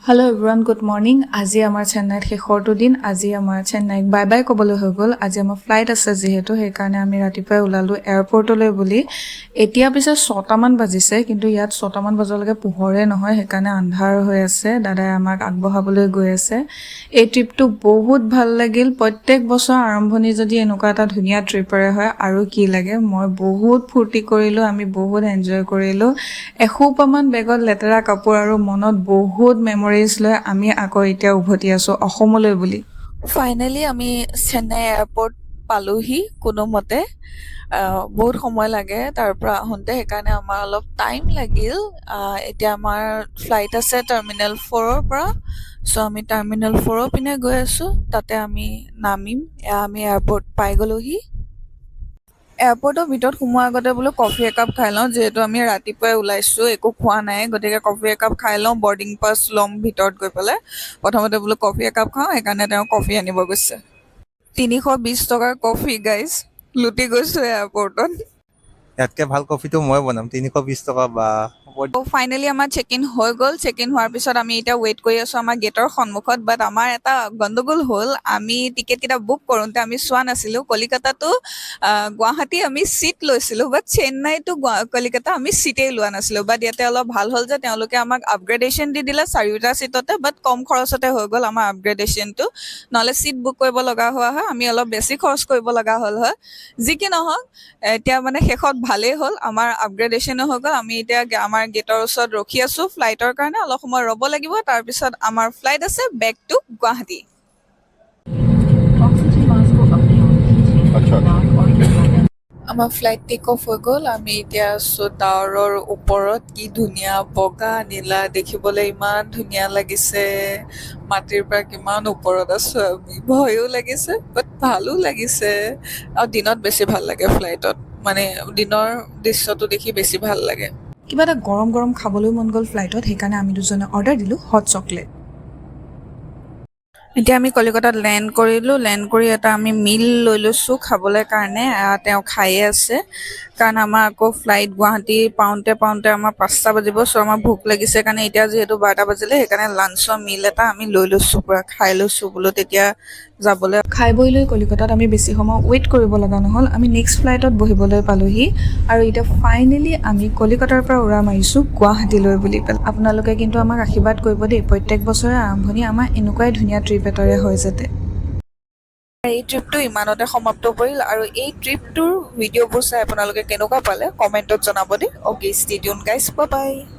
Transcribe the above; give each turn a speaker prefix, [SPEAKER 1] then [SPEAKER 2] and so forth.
[SPEAKER 1] Hello' everyone, good morning. আজি আমাৰ চেন্নাইত শেষৰটো দিন। আজি আমাৰ চেন্নাইক বাই বাই ক'বলৈ হৈ গ'ল। আজি আমাৰ ফ্লাইট আছে যিহেতু, সেইকাৰণে আমি ৰাতিপুৱাই ওলালোঁ এয়াৰপৰ্টলৈ বুলি। এতিয়া পিছে 6টামান বাজিছে, কিন্তু ইয়াত 6টামান বজালৈকে পোহৰে নহয়, সেইকাৰণে আন্ধাৰ হৈ আছে। দাদাই আমাক আগবঢ়াবলৈ গৈ আছে। এই ট্ৰিপটো বহুত ভাল লাগিল। প্ৰত্যেক বছৰ আৰম্ভণি যদি এনেকুৱা এটা ধুনীয়া ট্ৰিপেৰে হয় আৰু কি লাগে। মই বহুত ফূৰ্তি কৰিলোঁ, আমি বহুত এনজয় কৰিলোঁ। এসোপামান বেগত লেতেৰা কাপোৰ আৰু মনত বহুত মেমৰিজ লৈ আমি আকৌ এতিয়া উভতি আছোঁ অসমলৈ বুলি। ফাইনেলি আমি চেন্নাই এয়াৰপৰ্ট পালোহি কোনোমতে। বহুত সময় লাগে তাৰ পৰা আহোঁতে, সেইকাৰণে আমাৰ অলপ টাইম লাগিল। এতিয়া আমাৰ ফ্লাইট আছে টাৰ্মিনেল 4ৰ পৰা। চ' আমি টাৰ্মিনেল 4ৰ পিনে গৈ আছোঁ, তাতে আমি নামিম। আমি এয়াৰপৰ্ট পাই গ'লোহি। এয়াৰপৰ্টৰ ভিতৰত সোমোৱাৰ আগতে বোলো কফি একাপ খাই লওঁ, যিহেতু আমি ৰাতিপুৱাই ওলাইছোঁ, একো খোৱা নাই, গতিকে কফি একাপ খাই লওঁ। বৰ্ডিং পাছ ল'ম ভিতৰত গৈ পেলাই। প্ৰথমতে বোলো কফি একাপ খাওঁ, সেইকাৰণে তেওঁ কফি আনিব গৈছে। 320 টকাৰ কফি গাইজ, লুটি গৈছোঁ এয়াৰপৰ্টত।
[SPEAKER 2] ইয়াতকে ভাল কফিটো মই বনাম। 320 টকা বা
[SPEAKER 1] ফাইনেলি আমাৰ চেক ইন হৈ গ'ল। চেক ইন হোৱাৰ পিছত আমি এতিয়া ৱেইট কৰি আছোঁ আমাৰ গেটৰ সন্মুখত। বাট আমাৰ এটা গণ্ডগোল হ'ল, আমি টিকেটকেইটা বুক কৰোঁতে আমি চোৱা নাছিলোঁ। কলিকতাটো গুৱাহাটী আমি চিট লৈছিলোঁ, বাট চেন্নাইটো কলিকতা আমি চিটেই লোৱা নাছিলোঁ। বাট ইয়াতে অলপ ভাল হ'ল যে তেওঁলোকে আমাক আপগ্ৰেডেশ্যন দি দিলে 4টা চিটতে, বাট কম খৰচতে হৈ গ'ল আমাৰ আপগ্ৰেডেশ্যনটো। নহ'লে চিট বুক কৰিব লগা হোৱা হয় আমি অলপ বেছি খৰচ কৰিব লগা হ'ল হয়। যি কি নহওক, এতিয়া মানে শেষত ভালেই হ'ল, আমাৰ আপগ্ৰেডেশ্যনো হৈ গ'ল। আমি এতিয়া আমাৰ গেটৰ ওচৰত ৰখি আছোঁ ফ্লাইটৰ কাৰণে। অলপ সময় ৰ'ব লাগিব, তাৰপিছত আমাৰ ফ্লাইট আছে বেক টু গুৱাহাটী। আমাৰ ফ্লাইট টেক অফ হৈ গ'ল। আমি এতিয়া আছোঁ টাৱাৰৰ ওপৰত। কি ধুনীয়া বগা নীলা, দেখিবলৈ ইমান ধুনীয়া লাগিছে। মাটিৰ পৰা কিমান ওপৰত আছোঁ আমি, ভয়ো লাগিছে বাট ভালো লাগিছে। আৰু দিনত বেছি ভাল লাগে ফ্লাইটত, মানে দিনৰ দৃশ্যটো দেখি বেছি ভাল লাগে। কিবা এটা গৰম গৰম খাবলৈ মন গ'ল ফ্লাইটত, সেইকাৰণে আমি দুজনে অৰ্ডাৰ দিলোঁ হট চকলেট। এতিয়া আমি কলিকতাত লেণ্ড কৰিলোঁ। লেণ্ড কৰি এটা আমি মিল লৈ লৈছোঁ খাবলৈ কাৰণে। তেওঁ খায়ে আছে, কাৰণ আমাৰ আকৌ ফ্লাইট গুৱাহাটী পাওঁতে পাওঁতে আমাৰ 5টা বাজিব। চ' আমাৰ ভোক লাগিছে কাৰণে এতিয়া যিহেতু 12টা বাজিলে, সেইকাৰণে লাঞ্চৰ মিল এটা আমি লৈ লৈছোঁ, পূৰা খাই লৈছোঁ বোলো তেতিয়া যাবলৈ। খাই বৈ লৈ কলিকতাত আমি বেছি সময় ৱেইট কৰিব লগা নহ'ল। আমি নেক্সট ফ্লাইটত বহিবলৈ পালোঁহি আৰু এতিয়া ফাইনেলি আমি কলিকতাৰ পৰা উৰা মাৰিছোঁ গুৱাহাটীলৈ বুলি পেলাই। আপোনালোকে কিন্তু আমাক আশীৰ্বাদ কৰিব দেই, প্ৰত্যেক বছৰে আৰম্ভণি আমাৰ এনেকুৱাই ধুনীয়া ট্ৰিপ এটাৰে হয় যাতে। এই ট্ৰিপটো ইমানতে সমাপ্ত কৰিল, আৰু এই ট্ৰিপটোৰ ভিডিঅ'বোৰ চাই আপোনালোকে কেনেকুৱা পালে কমেণ্টত জনাব দেই। Okay, stay tune guys, bye bye.